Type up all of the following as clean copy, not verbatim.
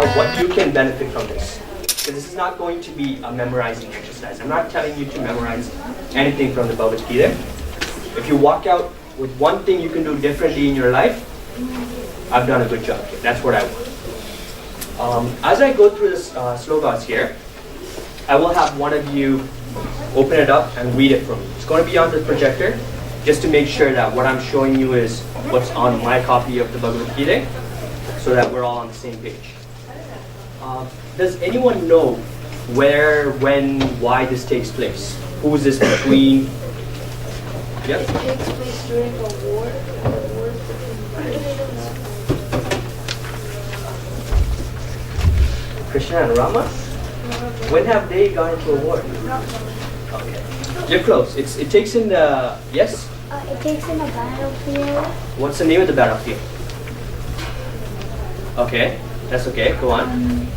what you can benefit from this. So this is not going to be a memorizing exercise. I'm not telling you to memorize anything from the Bhagavad Gita. If you walk out with one thing you can do differently in your life, I've done a good job here. That's what I want. As I go through the slogas here, I will have one of you open it up and read it for me. It's going to be on the projector, just to make sure that what I'm showing you is what's on my copy of the Bhagavad Gita, so that we're all on the same page. Does anyone know where, when, why this takes place? Who is this between? Yep. It takes place during a war. Krishna and Rama? When have they gone into a war? Okay. You're close. It takes in the, yes? It takes in a battlefield. What's the name of the battlefield? Okay, that's okay. Go on.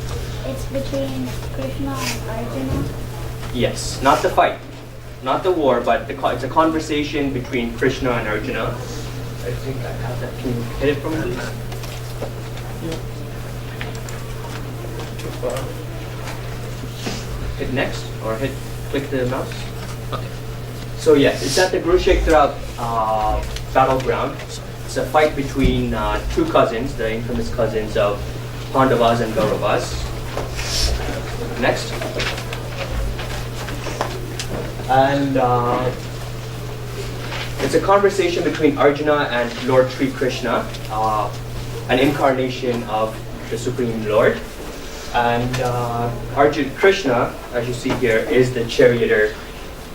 It's between Krishna and Arjuna. Yes, not the fight, not the war, but it's a conversation between Krishna and Arjuna. I think I have that. Can you hit it from me, please? Too far. Hit next, or click the mouse. Okay. So yes, it's at the Kurukshetra battleground. It's a fight between two cousins, the infamous cousins of Pandavas and Kauravas. Next. And it's a conversation between Arjuna and Lord Sri Krishna, an incarnation of the Supreme Lord. And Krishna, as you see here, is the charioteer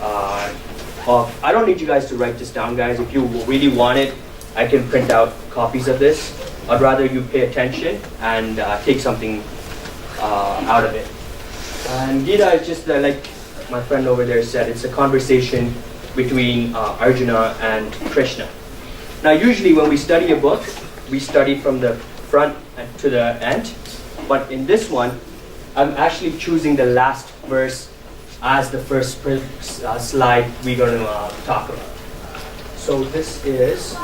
of... I don't need you guys to write this down, guys. If you really want it, I can print out copies of this. I'd rather you pay attention and take something out of it. And Gita is just like my friend over there said, it's a conversation between Arjuna and Krishna. Now usually when we study a book, we study from the front to the end. But in this one, I'm actually choosing the last verse as the first slide we're going to talk about. So this is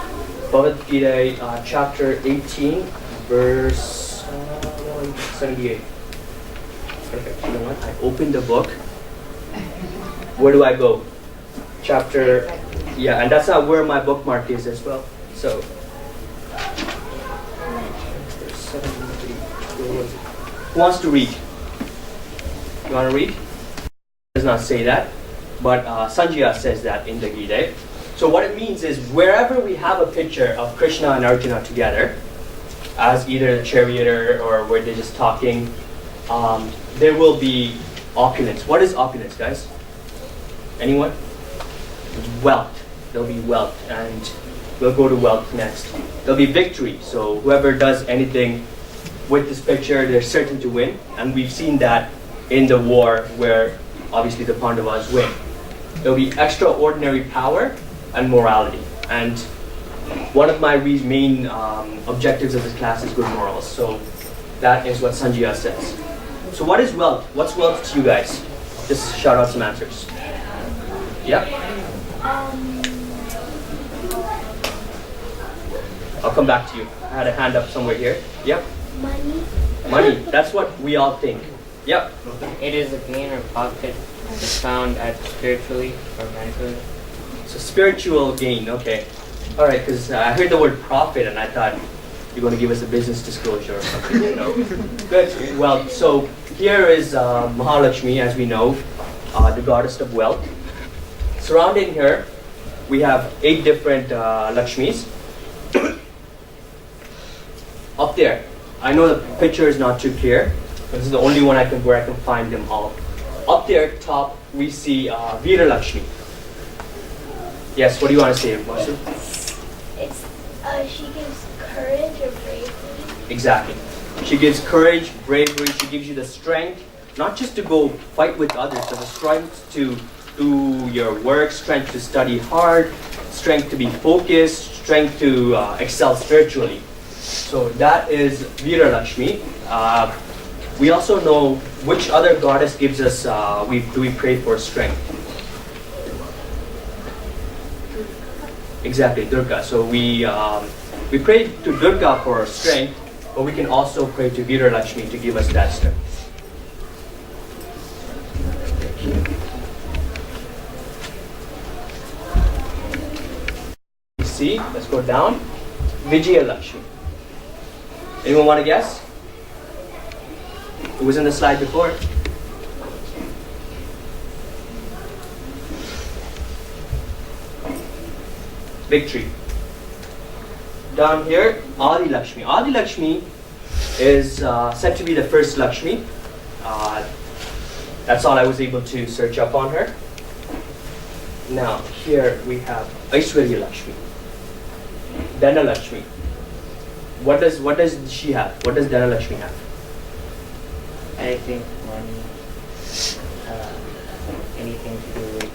Bhagavad Gita chapter 18, verse 78. Perfect. You know what? I opened the book. Where do I go? Chapter, yeah, and that's not where my bookmark is as well. So, verse 78. Who wants to read? You want to read? It does not say that, but Sanjaya says that in the Gita. So what it means is wherever we have a picture of Krishna and Arjuna together, as either a charioteer or where they're just talking, there will be opulence. What is opulence, guys? Anyone? Wealth. There'll be wealth, and we'll go to wealth next. There'll be victory. So whoever does anything with this picture, they're certain to win. And we've seen that in the war where obviously the Pandavas win. There'll be extraordinary power and morality. And one of my main objectives of this class is good morals. So that is what Sanjaya says. So what is wealth? What's wealth to you guys? Just shout out some answers. Yeah? I'll come back to you. I had a hand up somewhere here. Yep. Money. Money. That's what we all think. Yep. It is a gain or profit that's found at spiritually or mentally. So spiritual gain. Okay. All right. Because I heard the word profit and I thought you're going to give us a business disclosure or something. You know. Good. Well, so here is Mahalakshmi, as we know, the goddess of wealth. Surrounding her, we have 8 different Lakshmis. Up there, I know the picture is not too clear, but this is the only one where I can find them all. Up there, top, we see Veera Lakshmi. Yes, what do you want to say, Masu? It's she gives courage or bravery. Exactly. She gives courage, bravery. She gives you the strength, not just to go fight with others, but the strength to do your work, strength to study hard, strength to be focused, strength to excel spiritually. So that is Veera Lakshmi. We also know which other goddess gives us, do we pray for strength? Exactly, Durga. So we pray to Durga for strength, but we can also pray to Veera Lakshmi to give us that strength. See, let's go down. Vijaya Lakshmi. Anyone want to guess? It was in the slide before. Victory. Down here, Adi Lakshmi. Adi Lakshmi is said to be the first Lakshmi. That's all I was able to search up on her. Now, here we have Aishwarya Lakshmi. Dana Lakshmi. What does she have? What does Dana Lakshmi have? I think money, anything to do with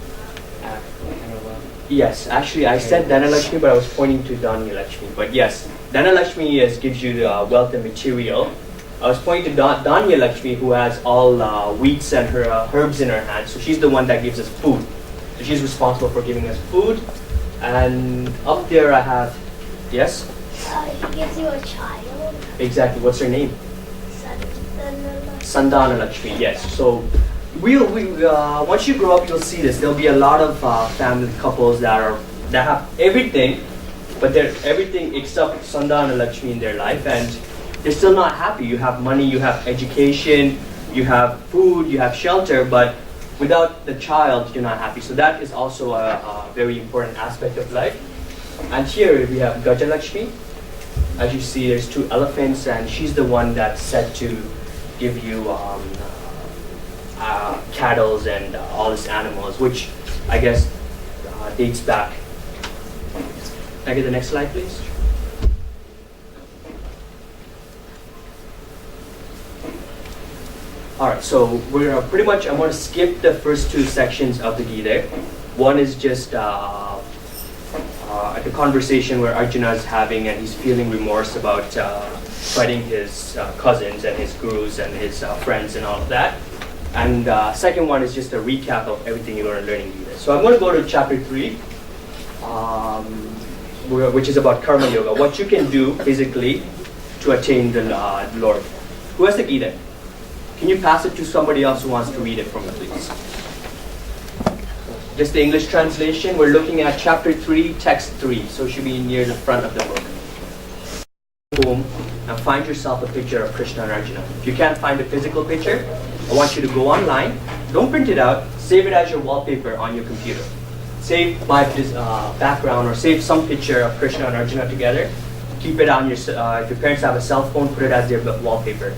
kind of wealth. Yes, actually I said Dana Lakshmi, but I was pointing to Dhanya Lakshmi. But yes, Dana Lakshmi gives you wealth and material. I was pointing to Dhanya Lakshmi, who has all wheats and her herbs in her hand. So she's the one that gives us food. So she's responsible for giving us food. And up there I have, yes? He gives you a child. Exactly. What's her name? Sandana. Sandana Lakshmi. Yes. So once you grow up, you'll see this. There'll be a lot of family couples that have everything, but they're everything except Sandana Lakshmi in their life, and they're still not happy. You have money, you have education, you have food, you have shelter, but without the child, you're not happy. So that is also a very important aspect of life. And here we have Gaja Lakshmi. As you see, there's two elephants, and she's the one that's said to give you cattle and all these animals, which I guess dates back. Can I get the next slide, please? Alright, so we're pretty much, I'm going to skip the first two sections of the Gita. One is just the conversation where Arjuna is having, and he's feeling remorse about fighting his cousins and his gurus and his friends and all of that. And second one is just a recap of everything you're going to learn in Gita. So I'm going to go to chapter 3, which is about karma yoga. What you can do physically to attain the Lord. Who has the Gita? Can you pass it to somebody else who wants to read it from me, please? Just the English translation. We're looking at chapter 3, text 3. So it should be near the front of the book. Home and find yourself a picture of Krishna and Arjuna. If you can't find a physical picture, I want you to go online. Don't print it out. Save it as your wallpaper on your computer. Save my background, or save some picture of Krishna and Arjuna together. Keep it on your. If your parents have a cell phone, put it as their wallpaper.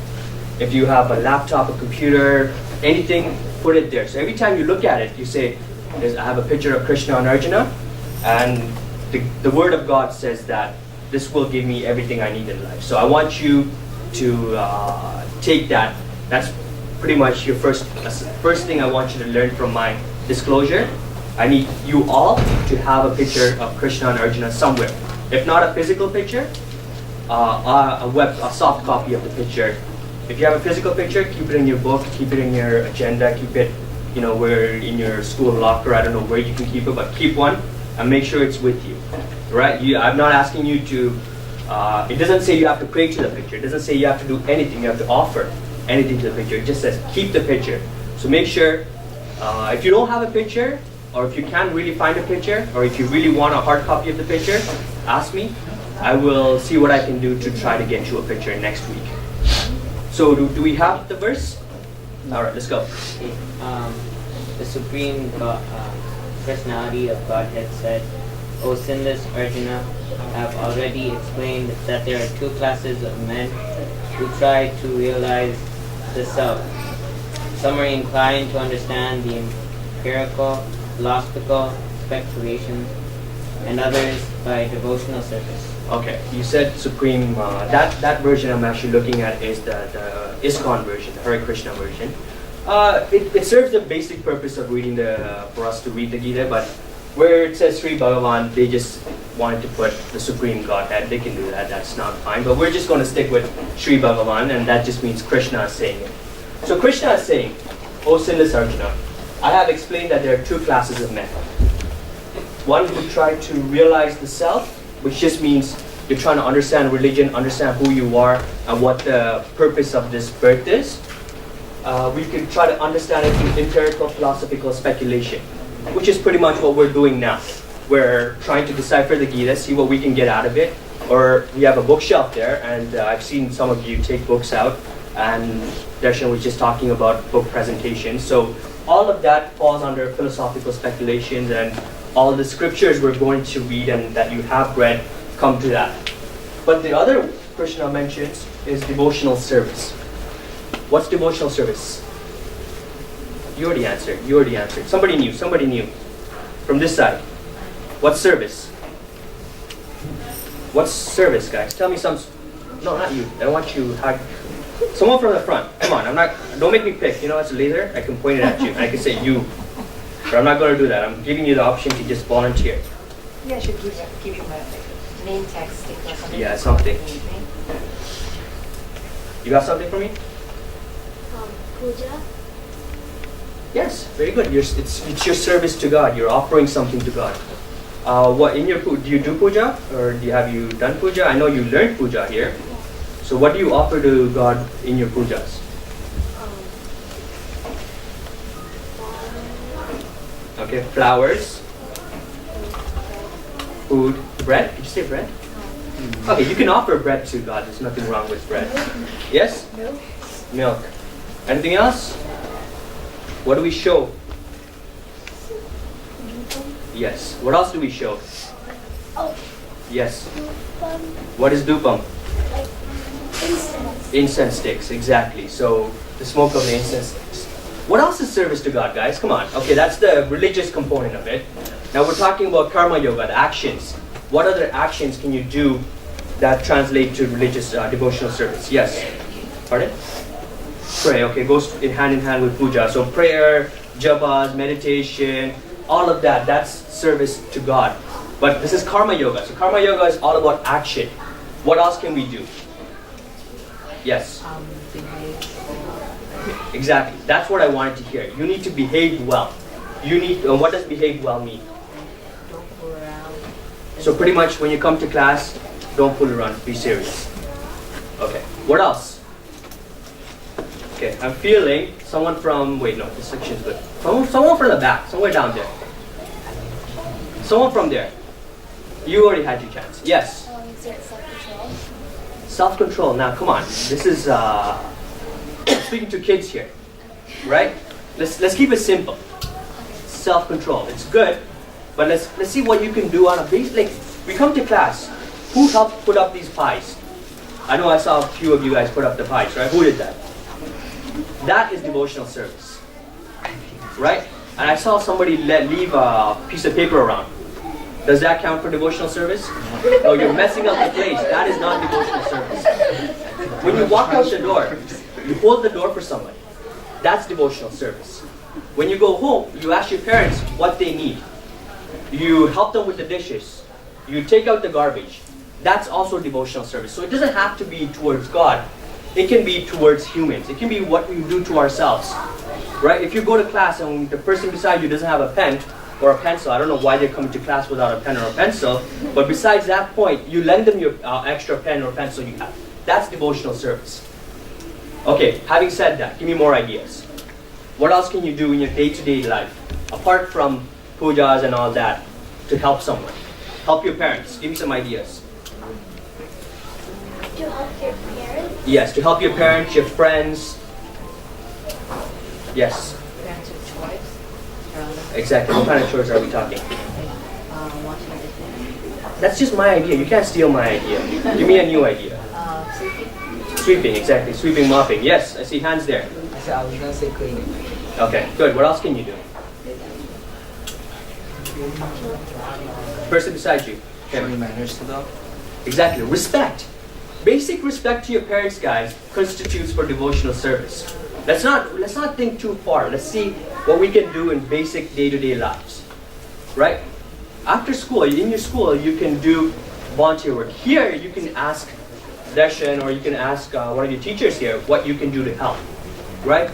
If you have a laptop, a computer, anything, put it there. So every time you look at it, you say, I have a picture of Krishna and Arjuna, and the word of God says that this will give me everything I need in life. So I want you to take that. That's pretty much your first thing I want you to learn from my disclosure. I need you all to have a picture of Krishna and Arjuna somewhere. If not a physical picture, a soft copy of the picture. If you have a physical picture, keep it in your book, keep it in your agenda, keep it, where in your school locker. I don't know where you can keep it, but keep one and make sure it's with you, right? I'm not asking you to. It doesn't say you have to pray to the picture. It doesn't say you have to do anything. You have to offer anything to the picture. It just says keep the picture. So make sure if you don't have a picture, or if you can't really find a picture, or if you really want a hard copy of the picture, ask me. I will see what I can do to try to get you a picture next week. So do we have the verse? All right, let's go. The Supreme Personality of Godhead said, O sinless Arjuna, I have already explained that there are two classes of men who try to realize the self. Some are inclined to understand the empirical, philosophical speculations, and others by devotional service. Okay, you said Supreme, that version I'm actually looking at is the ISKCON version, the Hare Krishna version. It serves the basic purpose of reading for us to read the Gita, but where it says Sri Bhagavan, they just wanted to put the Supreme Godhead. They can do that, that's not fine. But we're just going to stick with Sri Bhagavan, and that just means Krishna is saying it. So Krishna is saying, O sinless Arjuna, I have explained that there are two classes of men. One who try to realize the self, which just means you're trying to understand religion, understand who you are, and what the purpose of this birth is. We can try to understand it through empirical philosophical speculation, which is pretty much what we're doing now. We're trying to decipher the Gita, see what we can get out of it. Or we have a bookshelf there, and I've seen some of you take books out, and Darshan was just talking about book presentations. So all of that falls under philosophical speculations, and all the scriptures we're going to read and that you have read come to that. But the other Krishna mentions is devotional service. What's devotional service? You already answered. Somebody new. From this side. What's service? What's service, guys? Tell me some. No, not you. I don't want you. Someone from the front. Come on. Don't make me pick. You know, it's later. I can point it at you. I can say you. But I'm not going to do that. I'm giving you the option to just volunteer. Yeah, I should give him a name tag stick or something. Yeah, something. You got something for me? Puja. Yes, very good. It's your service to God. You're offering something to God. Do you do puja, or have you done puja? I know you learned puja here. So what do you offer to God in your pujas? Okay, flowers, food, bread. Did you say bread? Okay, you can offer bread to God. There's nothing wrong with bread. Yes? Milk. Anything else? What do we show? Yes. What else do we show? Oh, Yes. dupam, What is dupam? like incense. Incense sticks, exactly. So the smoke of the incense sticks. What else is service to God, guys? Come on. Okay, that's the religious component of it. Now we're talking about karma yoga, the actions. What other actions can you do that translate to religious devotional service? Yes. Pardon? Pray. Okay, goes in hand with puja. So prayer, jabas, meditation, all of that. That's service to God. But this is karma yoga. So karma yoga is all about action. What else can we do? Yes. Exactly. That's what I wanted to hear. You need to behave well. What does behave well mean? Don't fool around. So pretty much when you come to class, don't fool around. Be serious. Okay. What else? Okay. I'm feeling someone from. Wait, no. This section's good. Someone from the back. Somewhere down there. Someone from there. You already had your chance. Yes. Self-control. Self-control. Now, come on. This is speaking to kids here, right? Let's keep it simple. Self-control. It's good, but let's see what you can do on a base. Like, we come to class. Who helped put up these pies? I know I saw a few of you guys put up the pies, right? Who did that? That is devotional service, right? And I saw somebody leave a piece of paper around. Does that count for devotional service? No, you're messing up the place. That is not devotional service. When you walk out the door, you hold the door for somebody. That's devotional service. When you go home, you ask your parents what they need. You help them with the dishes. You take out the garbage. That's also devotional service. So it doesn't have to be towards God. It can be towards humans. It can be what we do to ourselves. Right? If you go to class and the person beside you doesn't have a pen or a pencil, I don't know why they're coming to class without a pen or a pencil, but besides that point, you lend them your extra pen or pencil you have. That's devotional service. Okay, having said that, give me more ideas. What else can you do in your day-to-day life, apart from pujas and all that, to help someone? Help your parents. Give me some ideas. To help your parents. Yes, to help your parents, your friends. Yes, Answer choice. exactly. What kind of chores are we talking? Washing dishes. That's just my idea. You can't steal my idea. Give me a new idea. Sleeping. Sweeping, exactly. Sweeping, mopping. Yes, I see hands there. I was gonna say cleaning. Okay, good. What else can you do? Person beside you. Showing manners to them. Exactly. Respect. Basic respect to your parents, guys, constitutes for devotional service. Let's not think too far. Let's see what we can do in basic day-to-day lives. Right? After school, in your school, you can do volunteer work. Here, you can ask Darshan or you can ask one of your teachers here what you can do to help. Right?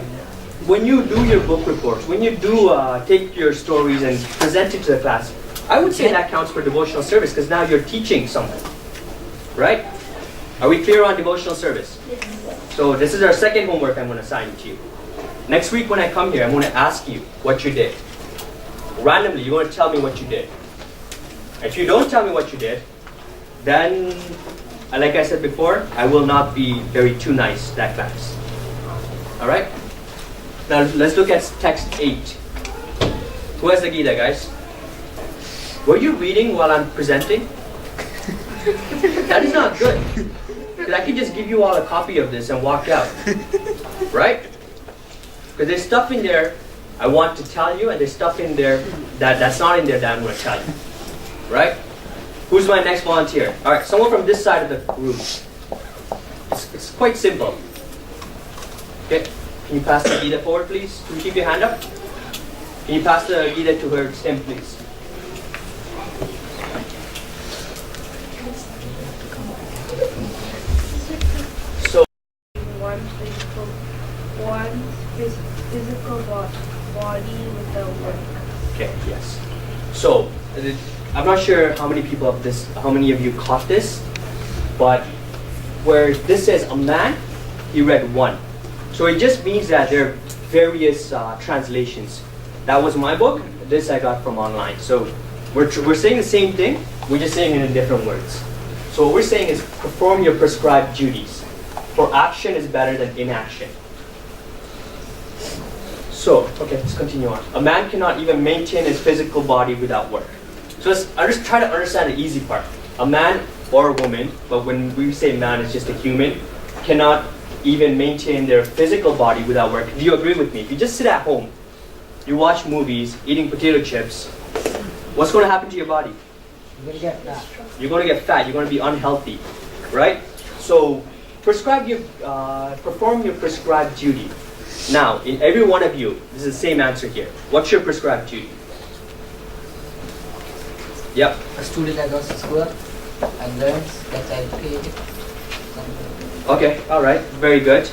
When you do your book reports, when you do take your stories and present it to the class, I would say that counts for devotional service because now you're teaching someone. Right? Are we clear on devotional service? So this is our second homework I'm going to assign to you. Next week when I come here, I'm going to ask you what you did. Randomly, you're going to tell me what you did. If you don't tell me what you did, then, like I said before, I will not be very too nice that class. Alright? Now let's look at text 8. Who has the Gita, guys? Were you reading while I'm presenting? That is not good. Because I can just give you all a copy of this and walk out. Right? Because there's stuff in there I want to tell you, and there's stuff in there that's not in there that I'm going to tell you. Right? Who's my next volunteer? Alright, someone from this side of the room. It's quite simple. Okay, can you pass the Gita forward, please? Can you keep your hand up? Can you pass the Gita to her stem, please? So, one physical body without work. okay, yes. So, I'm not sure how many people of this, how many of you caught this, but where this says a man, you read one. So it just means that there are various translations. That was my book. This I got from online. So we're saying the same thing. We're just saying it in different words. So what we're saying is perform your prescribed duties. For action is better than inaction. So, okay, let's continue on. A man cannot even maintain his physical body without work. So I just try to understand the easy part. A man or a woman, but when we say man, it's just a human, cannot even maintain their physical body without work. Do you agree with me? If you just sit at home, you watch movies, eating potato chips, what's going to happen to your body? You're gonna get fat. You're going to get fat. You're going to be unhealthy, right? So perform your prescribed duty. Now, in every one of you, this is the same answer here. What's your prescribed duty? Yep. A student that goes to school and learns, gets educated. Okay, alright, very good.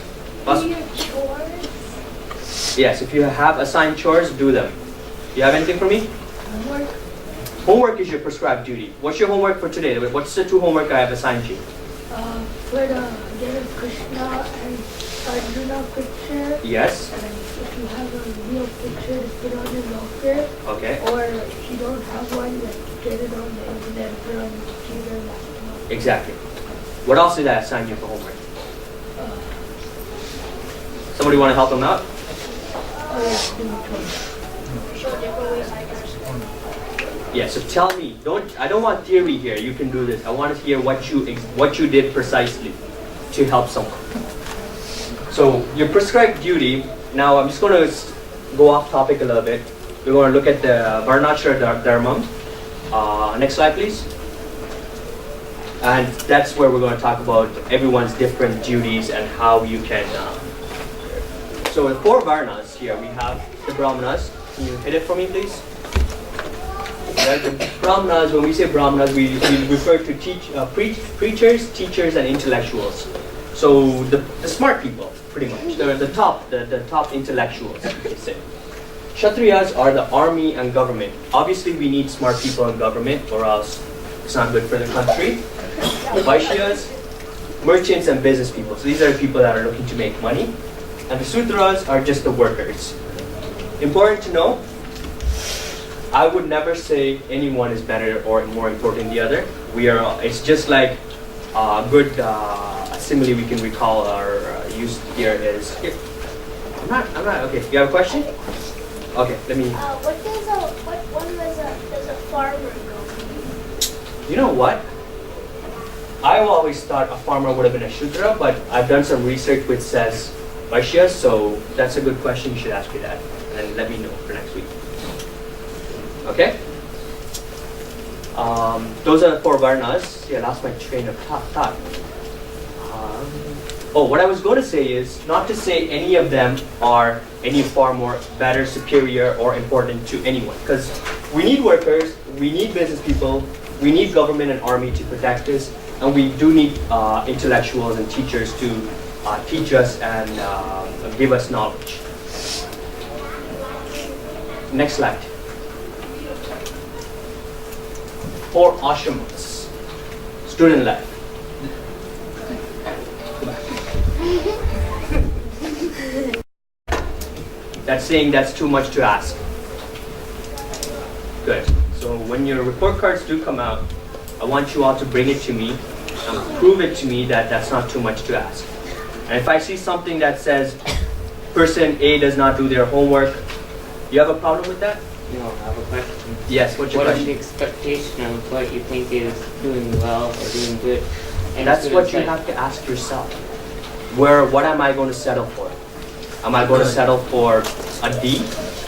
Do your chores. Yes, if you have assigned chores, do them. You have anything for me? Homework. Homework is your prescribed duty. What's your homework for today? What's the two homework I have assigned you? For the get a Krishna and Arjuna picture. Yes. And if you have a real picture, to put on your locker. Okay. Or if you don't have one, like get it on the internet, put it on your computer, laptop. Exactly. What else did I assign you for homework? Somebody want to help them out? Yeah, so tell me. I don't want theory here. You can do this. I want to hear what you did precisely to help someone. So your prescribed duty. Now I'm just going to go off topic a little bit. We're going to look at the Varnashra Dharmam. Next slide, please. And that's where we're going to talk about everyone's different duties and how you can. So with 4 Varnas here, we have the Brahmanas. Can you hit it for me, please? Right, the Brahmanas, when we say Brahmanas, we refer to preachers, teachers, and intellectuals. So the smart people, pretty much. They're the top intellectuals, you could say. Kshatriyas are the army and government. Obviously, we need smart people in government, or else it's not good for the country. The Vaishyas, merchants and business people. So these are the people that are looking to make money. And the Sudras are just the workers. Important to know, I would never say anyone is better or more important than the other. It's just like a good simile we can recall or use here is. I'm not. Okay. You have a question? Okay. Let me. Does a farmer go? You know what? I always thought a farmer would have been a Shudra, but I've done some research which says Vaishyas, so that's a good question. You should ask your dad and let me know for next week. Okay? Those are the 4 Varnas. See, I lost my train of thought. What I was going to say is not to say any of them are any far more better, superior, or important to anyone. Because we need workers, we need business people, we need government and army to protect us, and we do need intellectuals and teachers to teach us and give us knowledge. Next slide. 4 ashramas, student life. That's saying that's too much to ask. Good. So when your report cards do come out, I want you all to bring it to me and prove it to me that that's not too much to ask. And if I see something that says person A does not do their homework, you have a problem with that? No, I have a question. Yes, what's your What is question? the expectation of what you think is doing well or doing good? And That's what you students have to ask yourself. What am I going to settle for? Am I going to settle for a D?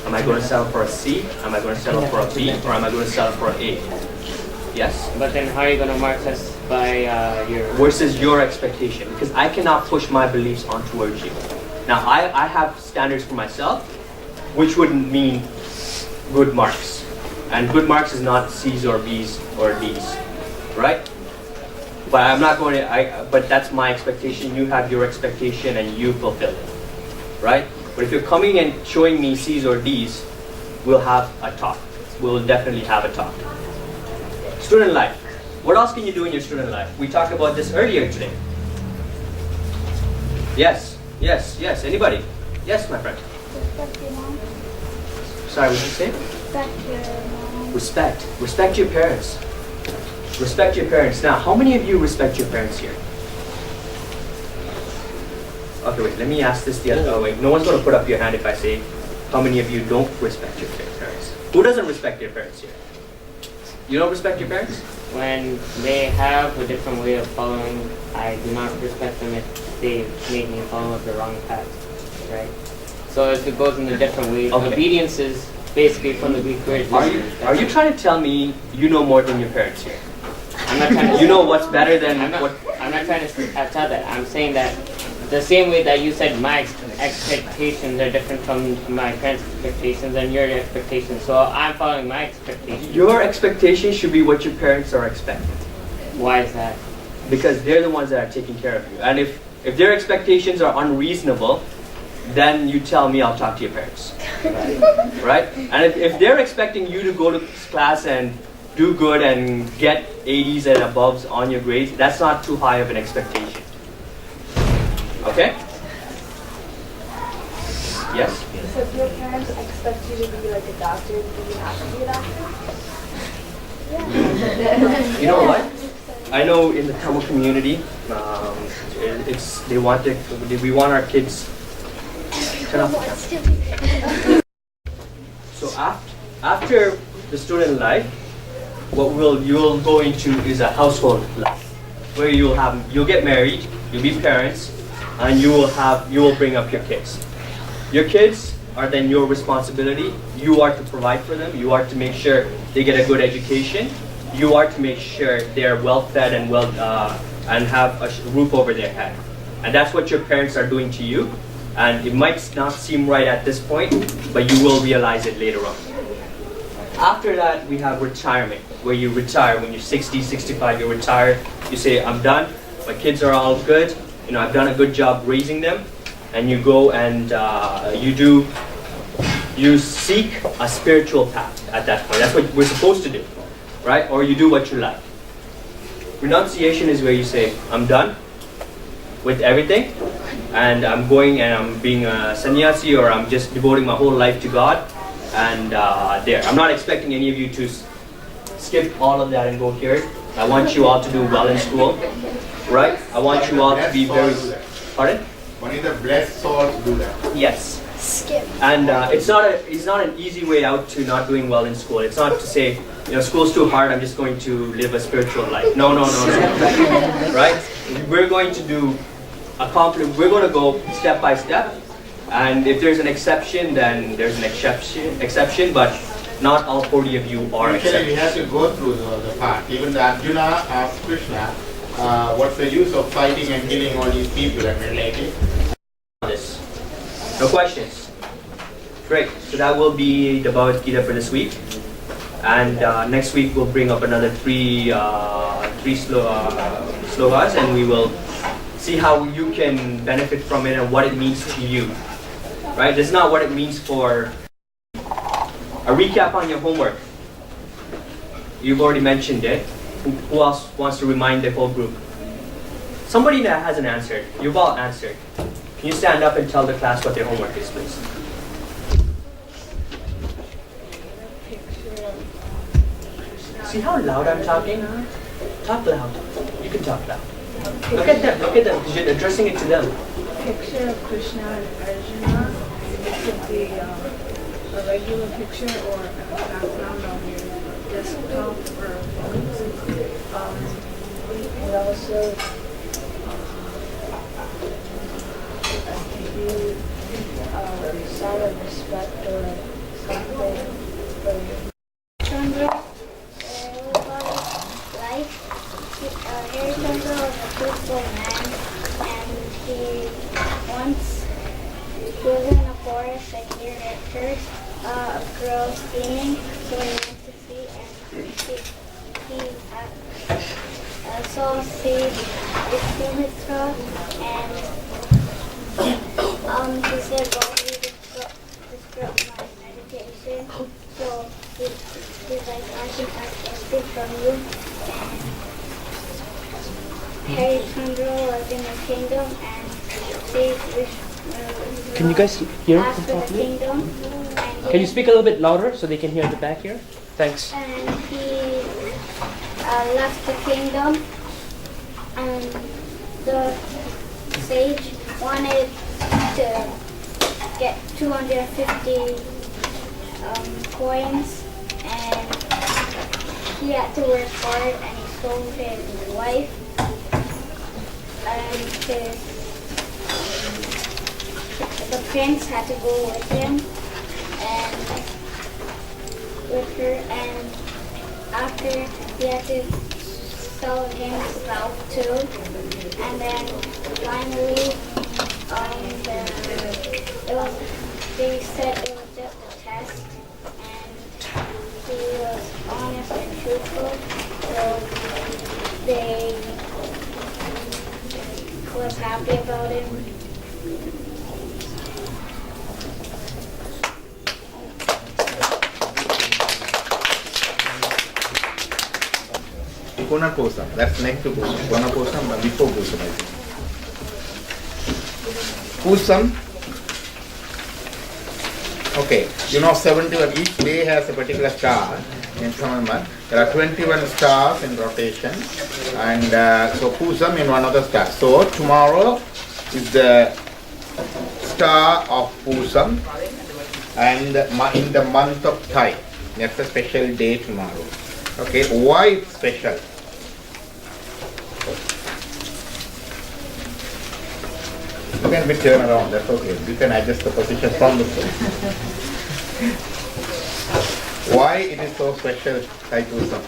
Am I going to settle for a C? Am I going to settle for a B? Or am I going to settle for an A? Yes? But then how are you going to mark us by your... Versus your expectation. Because I cannot push my beliefs on towards you. Now, I have standards for myself, which wouldn't mean good marks. And good marks is not C's or B's or D's. Right? But I'm not going to, but that's my expectation. You have your expectation and you fulfill it. Right? But if you're coming and showing me C's or D's, we'll have a talk. We'll definitely have a talk. Student life. What else can you do in your student life? We talked about this earlier today. Yes, yes, yes. Anybody? Yes, my friend. Respect your mom. Sorry, what did you say? Respect your mom. Respect. Respect your parents. Respect your parents. Now, how many of you respect your parents here? Okay, wait, let me ask this the other way. No one's going to put up your hand if I say, how many of you don't respect your parents? Who doesn't respect your parents here? You don't respect your parents? When they have a different way of following, I do not respect them if they make me follow the wrong path, right? So if it goes in a different way, Okay. obedience is basically from the Greek word. Are you trying to tell me you know more than your parents here? I'm not trying to. You know what's better than I'm not, what? I'm not trying to tell that. I'm saying that the same way that you said my expectations are different from my parents' expectations and your expectations. So I'm following my expectations. Your expectations should be what your parents are expecting. Why is that? Because they're the ones that are taking care of you. And if their expectations are unreasonable, then you tell me, I'll talk to your parents. Right? And if they're expecting you to go to class and do good and get 80s and aboves on your grades, that's not too high of an expectation. Okay? Yes? So if your parents expect you to be like a doctor, do you have to be a doctor? Yeah. You know what? I know in the Tamil community, we want our kids. Turn off the camera. So after the student life, you'll go into is a household life, where you'll get married, you'll be parents, and you will bring up your kids. Your kids are then your responsibility. You are to provide for them. You are to make sure they get a good education. You are to make sure they're well fed and and have a roof over their head. And that's what your parents are doing to you. And it might not seem right at this point, but you will realize it later on. After that, we have retirement, where you retire. When you're 60, 65, you retire. You say, I'm done. My kids are all good. I've done a good job raising them. And you go and you seek a spiritual path at that point. That's what we're supposed to do, right? Or you do what you like. Renunciation is where you say, I'm done with everything, and I'm going and I'm being a sannyasi, or I'm just devoting my whole life to God. And there, I'm not expecting any of you to skip all of that and go here. I want you all to do well in school, right? I want you all to be very. Pardon? Only the blessed souls do that. Yes. Skip. And it's not an easy way out to not doing well in school. It's not to say, school's too hard, I'm just going to live a spiritual life. No. Right? We're going to we're going to go step by step. And if there's an exception, then there's an exception, but not all 40 of you are Actually, we exceptions. have to go through the path. Even the Arjuna asked Krishna, what's the use of fighting and killing all these people and relatives? No questions? Great. So that will be the Bhagavad Gita for this week. And next week we'll bring up another three slokas, and we will see how you can benefit from it and what it means to you. Right? This is not what it means for a recap on your homework. You've already mentioned it. Who else wants to remind the whole group? Somebody that hasn't answered. You've all answered. Can you stand up and tell the class what their homework is, please? See how loud I'm talking? Talk loud. You can talk loud. Look at them, because you're addressing it to them. Picture of Krishna and Arjuna. It could be a regular picture or a background on your desktop or and also you sign of respect or something for Chandra, everybody, like, Harry Chandra was a truthful man, and he once was in a forest and he heard a girl screaming, so he went to see, and he saw Sid Vishwamitra, and he said, well, you disrupt my meditation, so he's like, I can ask anything from you, and Harry Chandra was in the kingdom, and Sid Can you guys hear asked for the kingdom, and Can you speak a little bit louder so they can hear at the back here? Thanks. and he left the kingdom, and the sage wanted to get 250 coins, and he had to work hard, and he sold his wife and the prince had to go with him and with her, and after he had to sell himself too, and then finally they said it was just a test, and he was honest and truthful, so they was happy about him. Punaposam, that's next to Pusam. Punaposam, but before Pusam, I think. Pusam. Okay, you know 71, each day has a particular star in some month. There are 21 stars in rotation, and so Pusam in one of the stars. So tomorrow is the star of Pusam, and in the month of Thai. That's a special day tomorrow. Okay, why it's special? You can be turn around, that's okay. You can adjust the position from the phone. Why it is so special, Thai Pusam?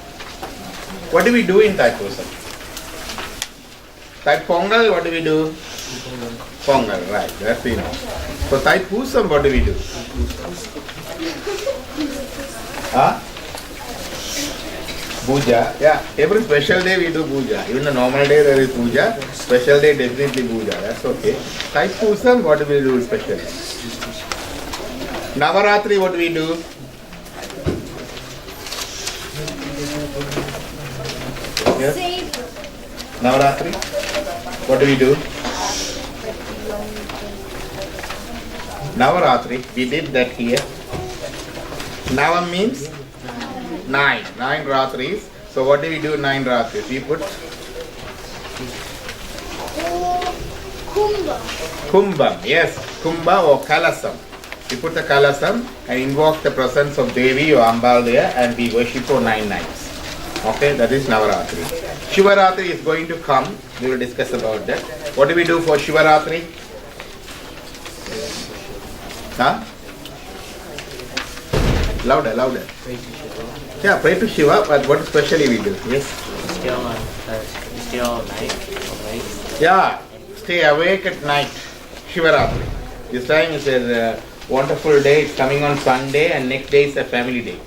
What do we do in Thai Pusam? Thai Pongal, what do we do? Pongal, right, that's we know. So Thai Pusam, what do we do? Huh? Puja, yeah. Every special day we do puja. Even the normal day there is puja. Special day definitely puja. That's okay. Thai Pusam, what do we do special? Navaratri, what do we do? Yes? Navaratri, what do we do? Navaratri, we did that here. Nava means 9 Ratris. So what do we do 9 Ratris? We put Kumbam, yes, Kumbha or Kalasam. We put the Kalasam and invoke the presence of Devi or Ambal there, and we worship for 9 nights. Okay, that is Navaratri. Shivaratri is going to come. We will discuss about that. What do we do for Shivaratri? Huh? Louder, louder. Yeah, pray to Shiva, but what specially we do? Yes? Stay all night awake. Yeah, stay awake at night. Shivaratri. This time is a wonderful day. It's coming on Sunday, and next day is a family day.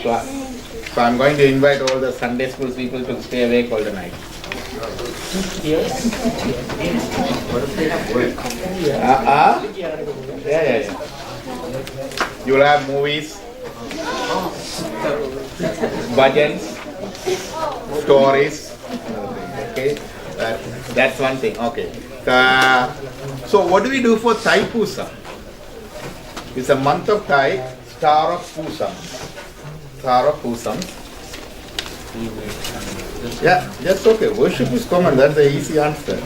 So I'm going to invite all the Sunday school people to stay awake all the night. Yes. Yeah. You will have movies, bhajans, stories. Okay. That's one thing. Okay. So what do we do for Thai Pusam? It's a month of Thai, Star of Pusam. Star of Pusam. Yeah, that's okay. Worship is common. That's the easy answer.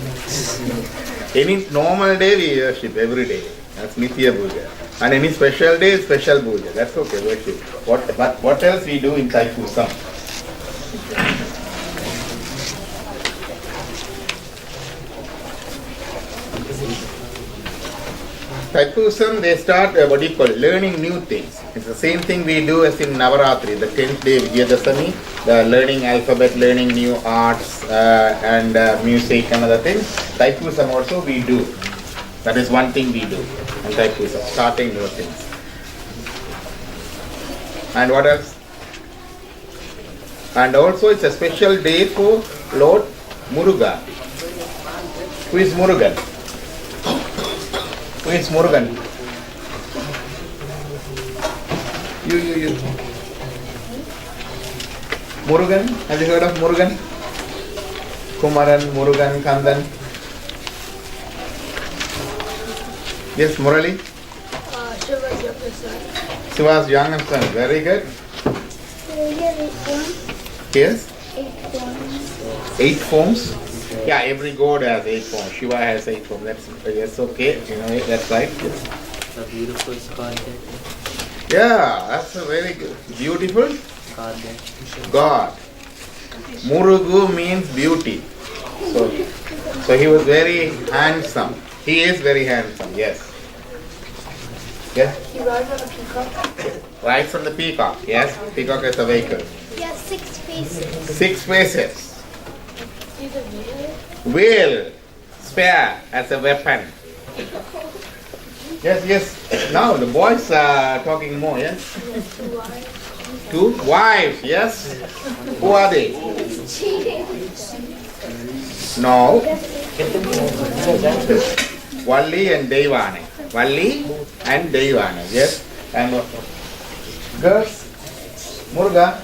Any normal day we worship every day. That's Nitya Puja. And any special day, special Puja. That's okay, worship. But what else we do in Thai Pusam? Taipusam, they start, learning new things. It's the same thing we do as in Navaratri, the 10th day Vijayadasami, the learning alphabet, learning new arts and music and other things. Taipusam also we do. That is one thing we do in Taipusam, starting new things. And what else? And also it's a special day for Lord Muruga. Who is Murugan? Who is Murugan? You. Murugan? Have you heard of Murugan? Kumaran, Murugan, Kandan. Yes, Murali? Shiva's younger son. Shiva's younger son. Very good. Yes? 8 forms. 8 forms? Yeah, every god has 8 forms. Shiva has 8 forms. That's okay. You know, that's right. Yes. A beautiful God there. Yeah, that's a very good. Beautiful God there. God. Murugu means beauty. So he was very handsome. He is very handsome, yes. Yeah? He rides on a peacock. Rides on the peacock, yes. Peacock is a vehicle. He has 6 faces. 6 faces. He's a whale. Whale. Spear as a weapon. Yes. Now the boys are talking more, yes? He has 2 wives. 2 wives, yes? Who are they? He's cheating. No. Valli and Devane. Valli and Devane, yes? And girls, Muruga.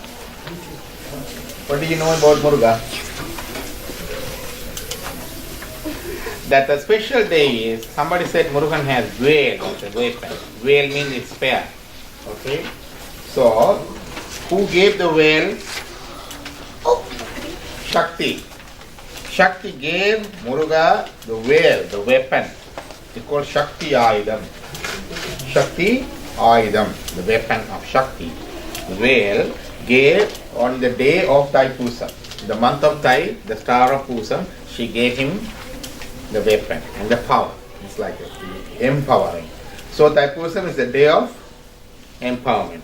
What do you know about Muruga? That the special day is, somebody said Murugan has whale as a weapon. Whale means it's spear. Okay? So, who gave the whale? Shakti. Shakti gave Muruga the whale, the weapon. It's called Shakti Aidam. Shakti Aidam, the weapon of Shakti. The whale gave on the day of Thai Pusam. The month of Thai, the star of Pusam, she gave him the weapon and the power. It's like empowering. So Thai Pusam is the day of empowerment.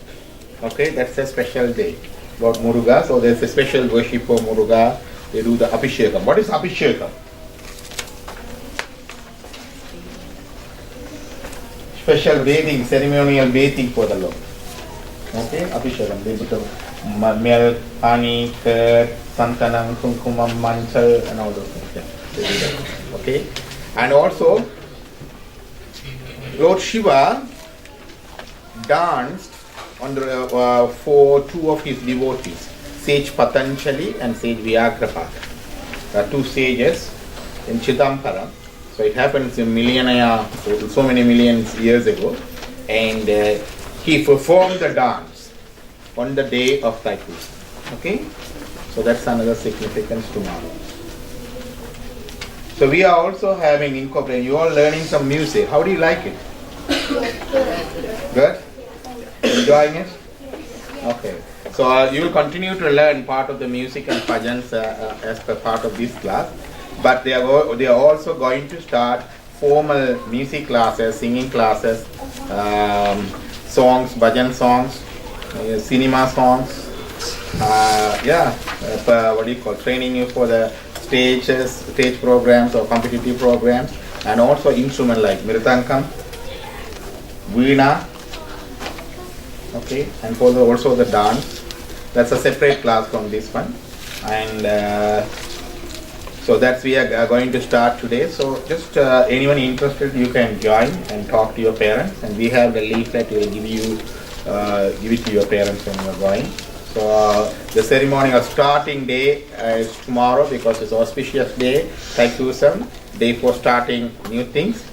Okay, that's a special day about Muruga. So there's a special worship for Muruga. They do the Abhishekam. What is Abhishekam? Special bathing, ceremonial bathing for the Lord. Okay, Abhishekam. They put milk, honey, curd, santanam, kumkumam, manchal, and all those things. Yeah, they do that. Okay, and also Lord Shiva danced for 2 of his devotees, Sage Patanjali and Sage Vyagrapada. There are 2 sages in Chidambaram. So it happens in millennia, so many millions years ago, and he performed the dance on the day of Thai Pusam. Okay, so that's another significance tomorrow. So we are also having incorporated. You are learning some music. How do you like it? Good. Enjoying it? Okay. So you will continue to learn part of the music and bhajans as per part of this class. But they are also going to start formal music classes, singing classes, songs, bhajan songs, cinema songs. Training you for the stage programs or competitive programs, and also instrument like mridangam, veena. Okay, and for also the dance. That's a separate class from this one, and so that's we are going to start today. So just anyone interested, you can join and talk to your parents, and we have the leaflet. We will give it to your parents when you are going. So the ceremonial starting day is tomorrow because it's auspicious day, Thaipusam, day for starting new things,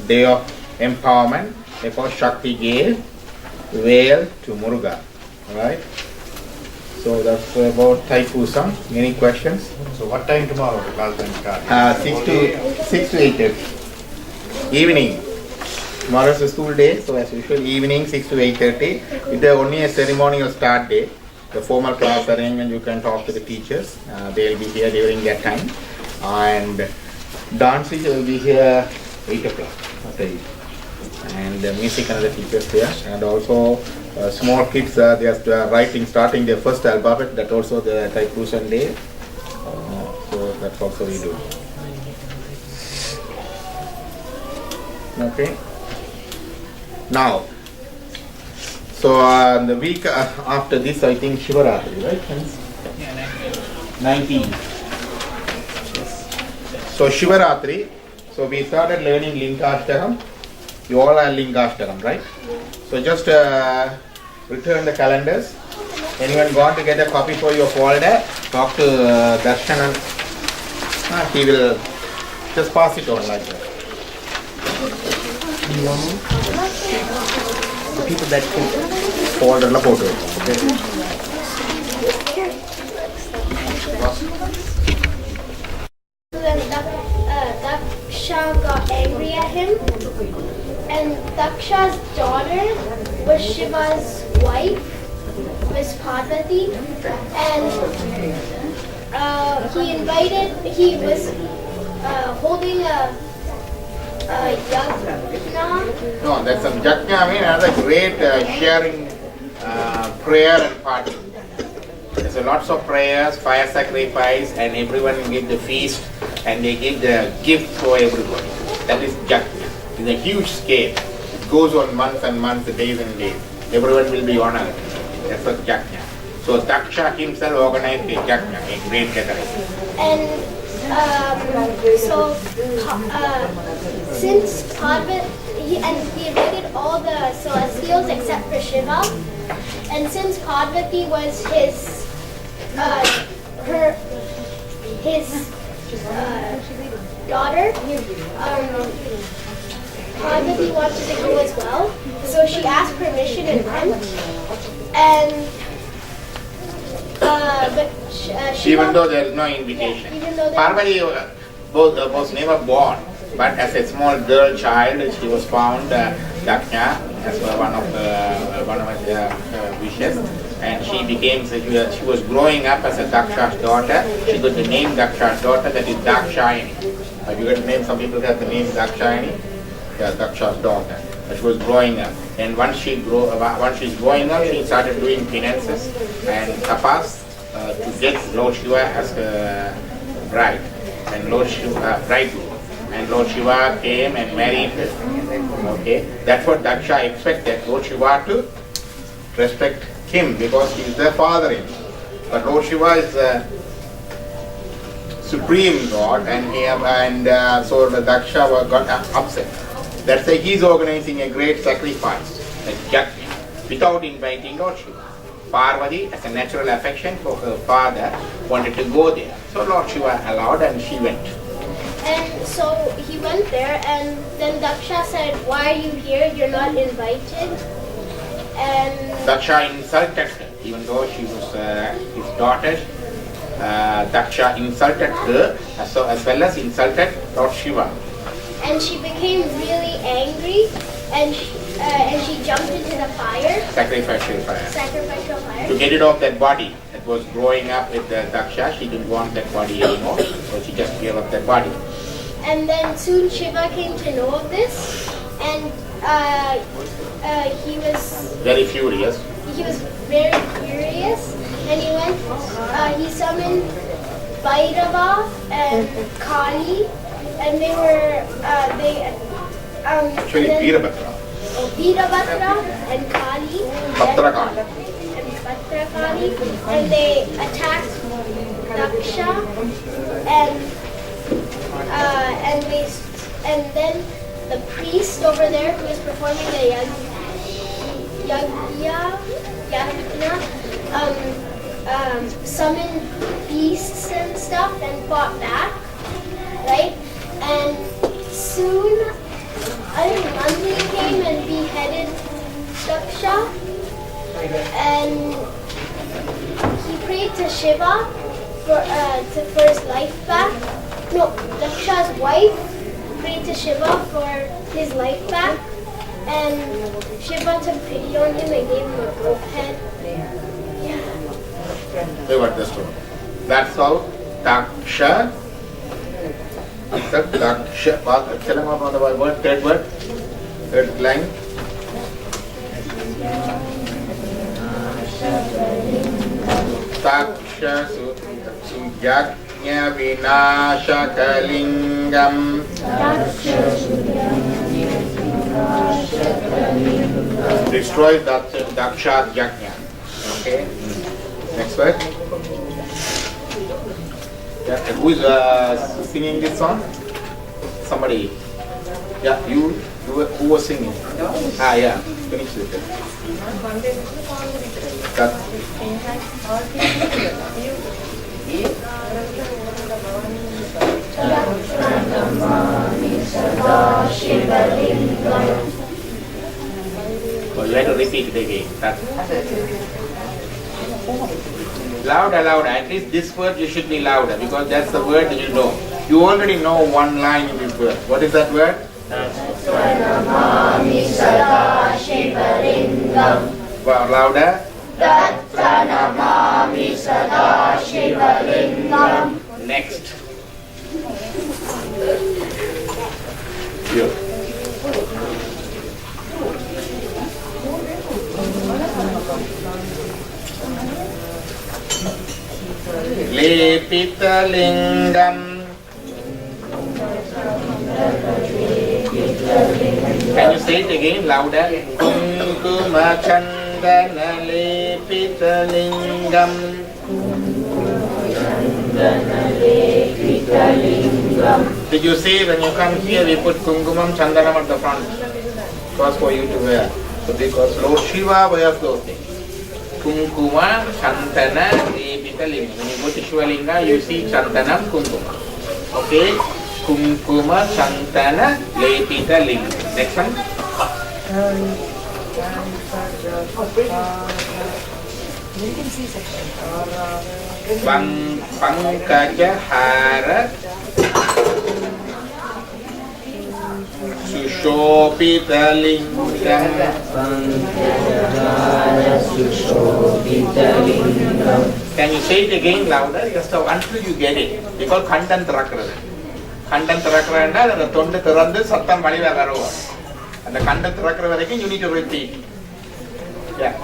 day of empowerment, therefore Shakti gave veil to Muruga. Alright? So that's about Thaipusam. Any questions? So what time tomorrow the class will start? 6 to 8:30. Evening. Tomorrow is a school day, so as usual, evening 6 to 8:30. It's only a ceremonial start day. The formal class arrangement, you can talk to the teachers. They'll be here during that time. And dancing will be here 8 o'clock. Okay. And music and other teachers there. And also small kids, they are writing, starting their first alphabet. That's also the Thaipusam day. So that's also we do. Okay. Now, so the week after this, I think Shivaratri, right? 19. So Shivaratri, so we started learning Linkashtakam. You all are Linkashtakam, right? So just return the calendars. Anyone gone to get a copy for your folder? Talk to Darshan and he will just pass it on like that. The people that can folder la photo. Okay. Then Daksha got angry at him, and Daksha's daughter was Shiva's wife, Miss Parvati, and he was holding a yajna. No, that's a yajna. I mean, another great sharing prayer and party. There's a lots of prayers, fire sacrifice, and everyone give the feast, and they give the gift for everyone. That is yajna. It's a huge scale. It goes on months and months, days and days. Everyone will be honored. That's what yajna. So Daksha himself organized the yajna, a great gathering. And since Parvati, he invited all the celestials except for Shiva, and since Parvati was his daughter, Parvati wanted to go as well, so she asked permission and went, and but Even though there is no invitation. Parvati was never born, but as a small girl child, she was found Daksha as one of her wishes, and she became. She was growing up as a Daksha's daughter. She got the name Daksha's daughter. That is Dakshayani. Have you got the name? Some people have the name Dakshayani. Yeah, Daksha's daughter. She was growing up, and once she's growing up, she started doing penances and tapas to get Lord Shiva as a bride, and Lord Shiva bridegroom, and Lord Shiva came and married her. Okay, that's what Daksha expected, Lord Shiva to respect him because he is their father-in-law. But Lord Shiva is the supreme God, and so the Daksha got upset. That's why he is organizing a great sacrifice, a yajna, without inviting Lord Shiva. Parvati, as a natural affection for her father, wanted to go there. So Lord Shiva allowed and she went. And so he went there, and then Daksha said, "Why are you here? You're not invited." And Daksha insulted her, even though she was his daughter. Daksha insulted her as well as insulted Lord Shiva. And she became really angry, and she jumped into the fire. Sacrificial fire. Sacrificial fire. To get rid of that body that was growing up with Daksha, she didn't want that body anymore, so she just gave up that body. And then soon Shiva came to know of this, and he was Very furious. He was very furious, and he went. He summoned Bhairava and Kali, and they were Actually, Veerabhadra. Veerabhadra and Kali Bhatrakali. and Bhatrakali, and they attacked Daksha, and then the priest over there who was performing the yajna, summoned beasts and stuff and fought back, right? And soon, I think Nandi came and beheaded Daksha, and he prayed to Shiva for his life back. No, Daksha's wife prayed to Shiva for his life back, and Shiva took pity on him and gave him a goat head. Yeah. They were the story. That's how Daksha. Daksha. Tell them about the word. Third word. Third line. Daksha sujagnya vinashakalingam. Destroy Daksha Yajna. Okay. Next word. Yeah. Who is singing this song? Somebody. Yeah, you who was singing? Ah, yeah. Finish with it. That. So you have to repeat it again. That. Louder, louder. At least this word you should be louder because that's the word that you know. You already know one line in this word. What is that word? Wow, louder. Next. You. Lepita lingam. Can you say it again louder? Kumkuma chandana lepita lingam. Did you see when you come here we put kumkumam chandanam at the front? It was for you to wear. So because Lord Shiva wears those things. Kumkuma, Chantana, Lepita Lingam. When you go to Shiva Linga, you see Chantanam, Kumkuma. Okay? Kumkuma, Chantana, Lepita Lingam. Next one. Pankaja Hara Sushopita Lingam. Can you say it again louder? Just until you get it. They call Khandan Tarakra. Khandan Tarakra and the Tonda Tarandu Satam Maliva Garova. And the Khandan Tarakra again you need to repeat. Yeah.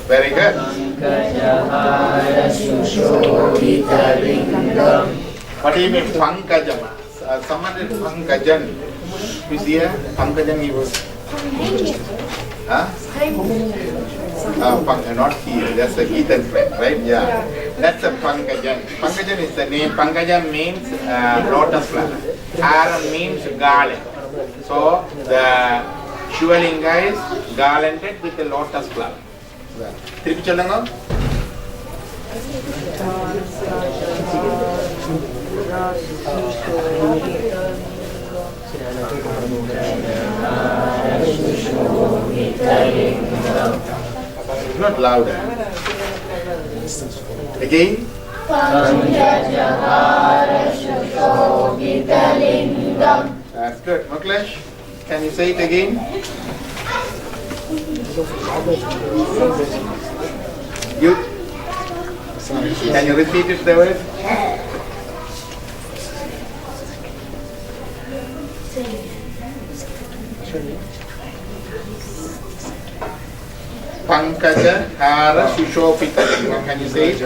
Very good. What do you mean Pankajama? Someone is Pankajan. You see here? Pankajan he was. Huh? Not here. That's a heathen friend, right? Yeah. That's a Pankajan. Pankajan is the name. Pankajan means lotus flower. Hara means garland. So the Shivalinga is garlanded with the lotus flower. Tiruppi sollunga. Not louder. Again. That's good. Muklesh, can you say it again? Good. Can you repeat it the word? Pankaja Hara Sushopita Lingam. Can you say it?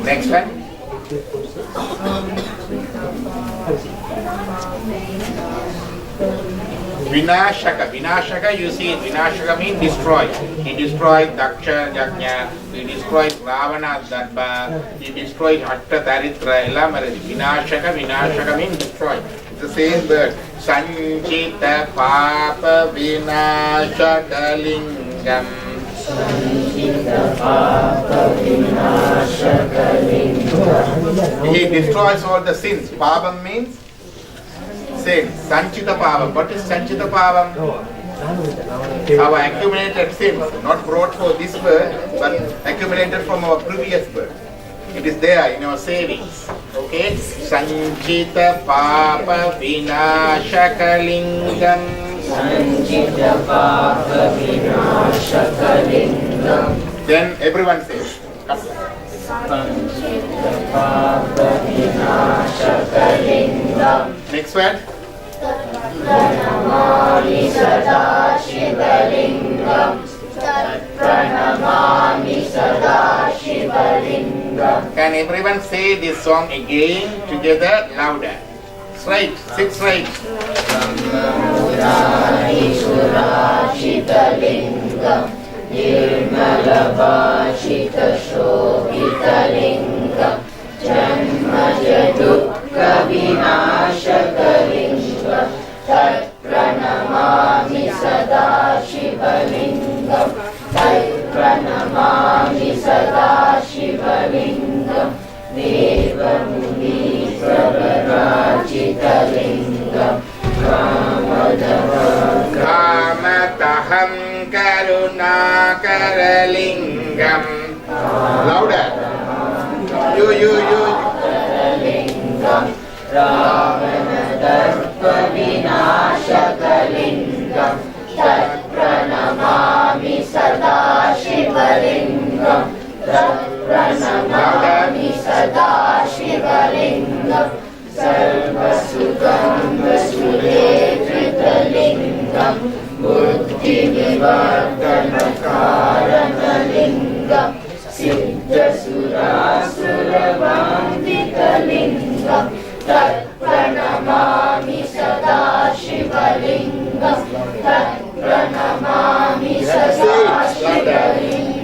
Next one. Vinashaka. Vinashaka, you see, Vinashaka means destroy. He destroyed Daksha Yajna, he destroyed Ravana Dharma, he destroyed Atta Daritra, Vinashaka, Vinashaka means destroy. It's the same word. Sanchita Papa Vinashaka Lingam. He destroys all the sins. Pabam means sin. Sanchita Pabam. What is Sanchita Pabam? Our accumulated sins, not brought for this birth, but accumulated from our previous birth. It is there in our savings. Okay? Sanchita Papa Vinashaka Lingam. Then everyone says. Next word. Can everyone say this song again together louder? Straight, sit straight. Kamataham Karunakaralingam. Louder. You.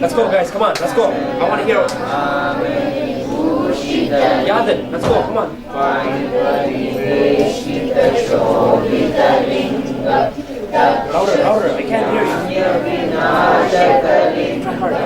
Let's go, guys. Come on, let's go. I want to hear. Yadin, let's go. Come on. Louder. I can't hear you. Try hard.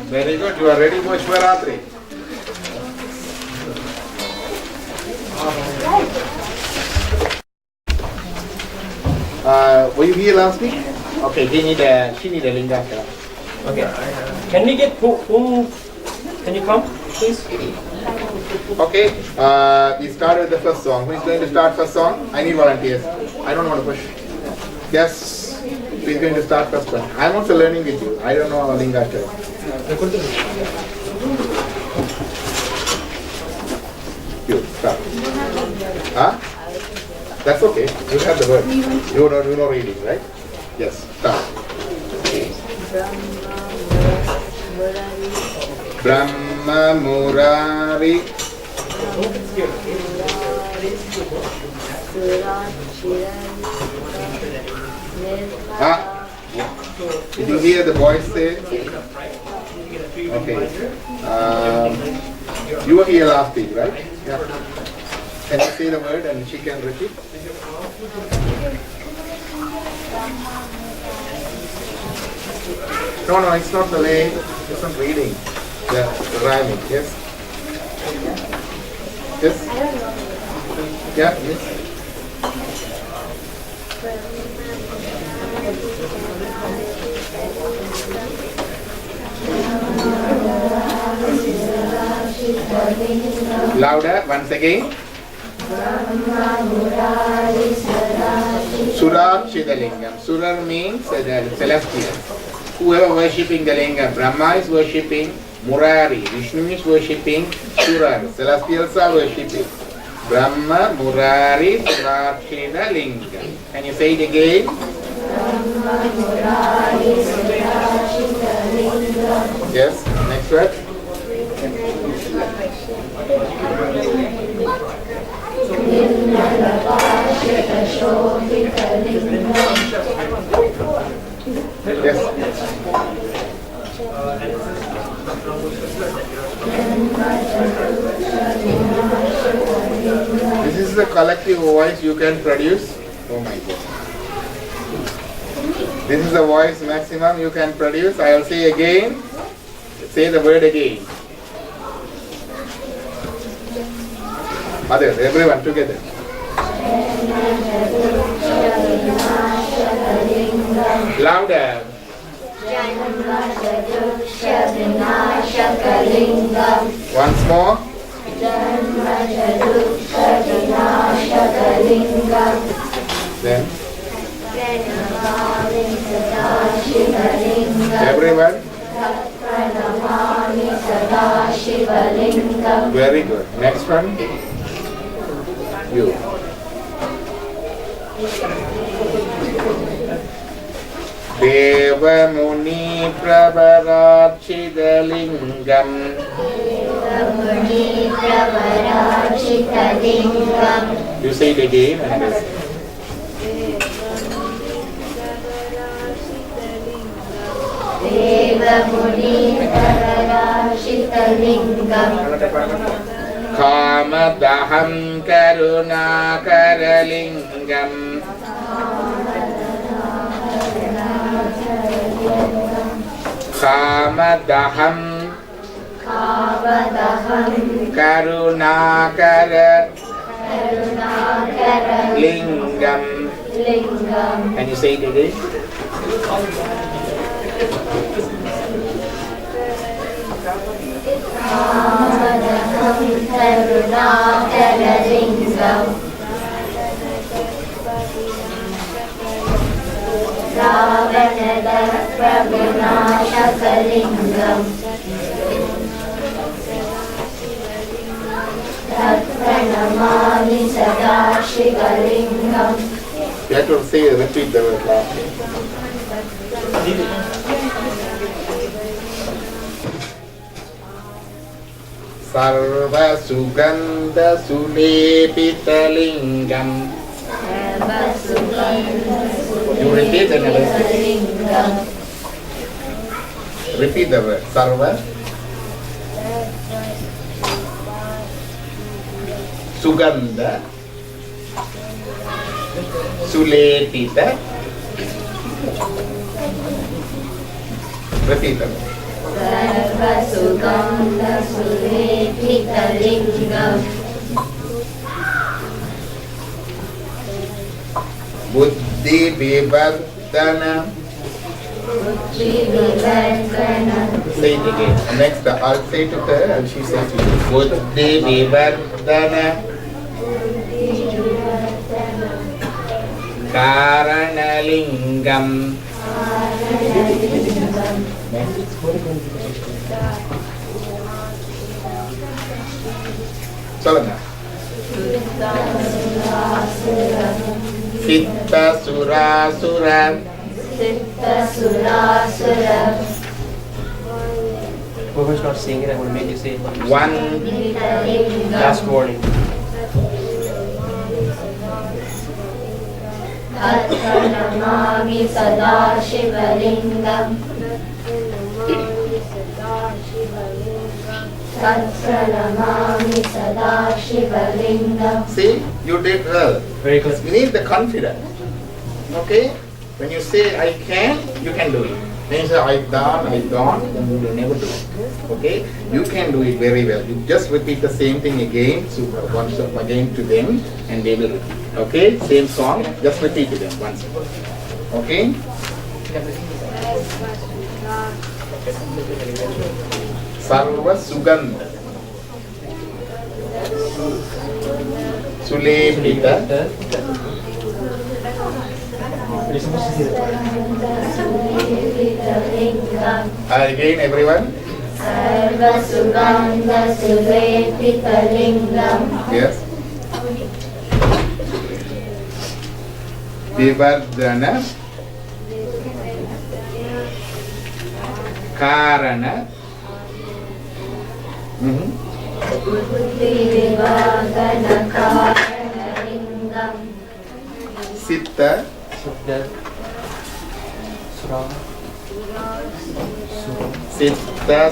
Very good. You are ready for Shivaratri. Were you here last week? Okay, she need a linga. Okay. Can we get whom? Can you come, please? Okay, we start with the first song. Who is going to start first song? I need volunteers. I don't want to push. Yes, who is going to start first one? I'm also learning with you. I don't know Lingashara. You start. Huh? That's okay. You have the word. You know reading, right? Yes. Start. Brahma Murari. Did you hear the voice say? Okay. You were here last week, right? Yeah. Can you say the word and she can repeat? No, it's not the way. It's not reading. The rhyming. Yes. Yes. Yeah. Yes. Louder once again. Surar Chidalingam. Surar means celestial. Whoever worshipping the lingam, Brahma is worshipping Murari, Vishnu is worshipping Surar, celestials are worshipping Brahma, Murari, Surar Chidalingam. Can you say it again? Brahma, Murari, Surar Chidalingam. Yes, next word. Yes. This is the collective voice you can produce. Oh my God. This is the voice maximum you can produce. I will say again. Say the word again. Others, everyone together. Louder. Once more. Then. Everyone. Very good. Next one. You. Deva Muni Pravarachidalingam. You say it again and this. Deva Muni Pravarachidalingam. Kamadaham Karunakaralingam. Kamadaham Karunakaralingam. Can you say it again? You have to say, repeat the word last. Sarva Sugandha Sulepitalingam. You repeat and repeat the word. Sarva Sugandha Sulepita. Repeat the word. Sarva Sugandha Sulepitalingam. Buddhi Vivardhana Say it again. Next, I'll say to her and she says to you. Buddhi Vivardhana Karanalingam. சொல்லுங்க. சித்த சுராசுர. Whoever's not saying it, I'm going to make you say it. One. Last warning. Namami sada shivalingam. Namami sada shivalingam. See, you did well. Very good. You need the confidence. Okay? When you say I can, you can do it. When you say I don't, then you will never do it. Okay? You can do it very well. You just repeat the same thing again, so once again to them, and they will repeat. Okay? Same song, just repeat to them once. Okay? Sarva Sugandha Sulepita. You're supposed to say that. Again, everyone. Sarva Sugandha Sulepita Lingam. Yes. Vivardhana Karana. Vivardhana Karana Lingam. Sitta Sitta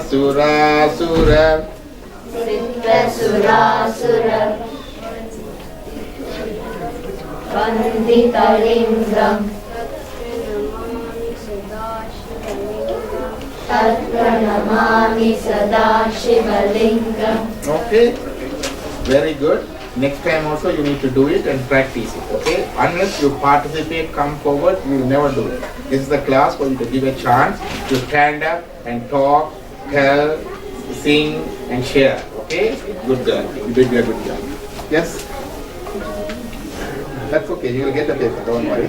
Surasura. Sitta Surasura. Vandita Lingam. Tatpranamami Sada Shivalingam. Okay, very good. Next time also you need to do it and practice it. Okay, unless you participate, come forward, you will never do it. This is the class for you to give a chance to stand up and talk, tell, sing and share. Okay, good girl. You did a good job. Yes. That's okay. You will get the paper. Don't worry.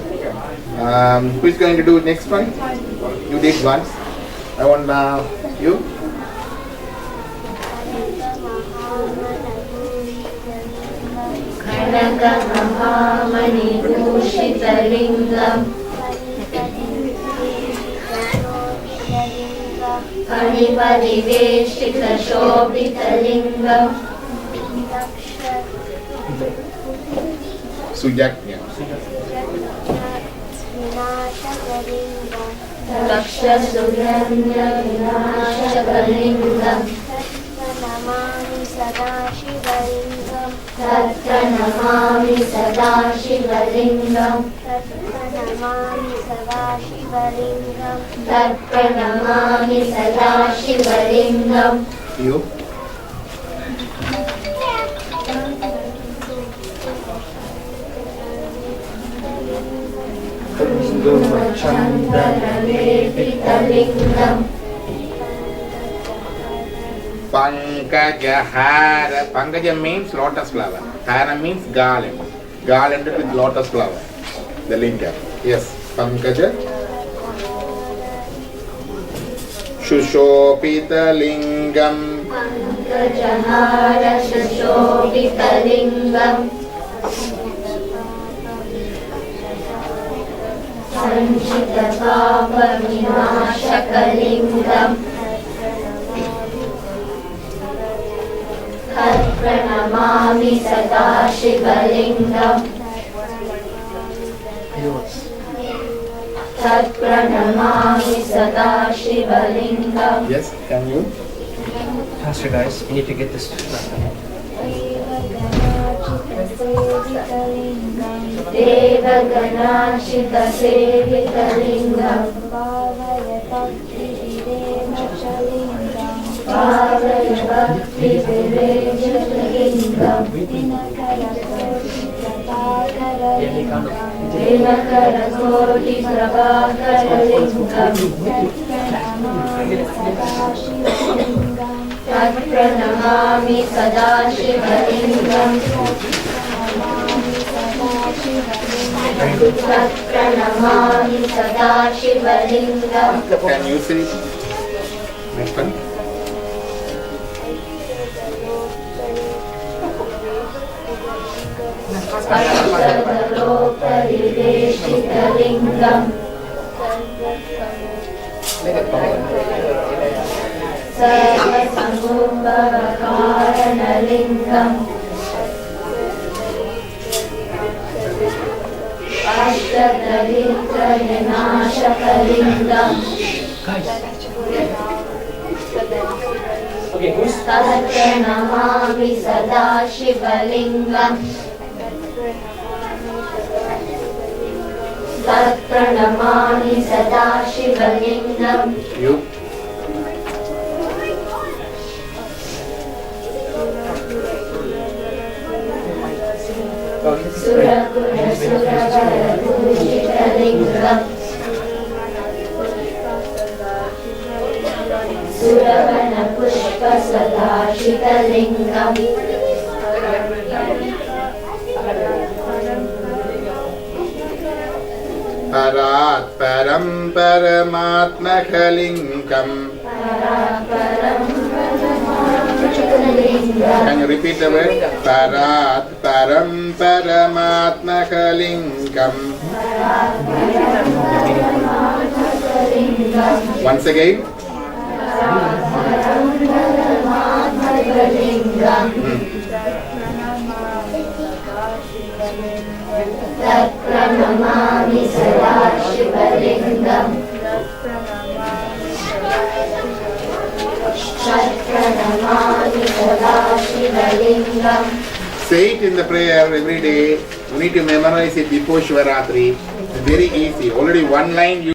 Who is going to do next one? You did once. I want you. Kanaka Mahamani Bhushita Lingam. Paripariveshita Shobhita Lingam. Sujaknya. Daksha Suryanya Vinashakalingam. Namami sada shivalingam. Tatpranamami Sada Shivalingam. Namami sada shivalingam. Tatpranamami Sada Shivalingam. You. Chandralepita-lingam. Pankajahara. Pankaja means lotus flower. Hara means garland. Garlanded with lotus flower. The lingam. Yes. Pankaja. Shushopita lingam. Pankajahara Shashobhita-lingam. Sanchita Papa Vinashakalingam. Tatpranamami Sada Shivalingam. Tatpranamami Sada Shivalingam. Yes, can you? Faster, guys. You need to get this. Devaganachita Sevitalingam. Bhavaya bhakti videmachalingam. Bhavaya Bhakti Virejata Lingam. Dinakara Sojita Bhagara Pranamami Sadashivaliнгam Pranamami Sadashivaliнгam. Can you see? Next one. Sarvadalokpariveshithalingam Sarvasamubhavakaranalingam Ashtadaritrayanashakalingam Okay, who's Pranamami Sadashivaliнгam Pranamami Sadashivaliнгam. You. Surakura Suravara Pujithalingam Suravana Pushpa Sadashithalingam Parat param paramatmakalingam. Can you repeat the word? Parat param paramatmakalingam. Once again. Pranamami Sadashivaliнгam Pranamami Sadashivaliнгam. Say it in the prayer every day. You need to memorize it before Shivaratri. It's very easy. Already one line you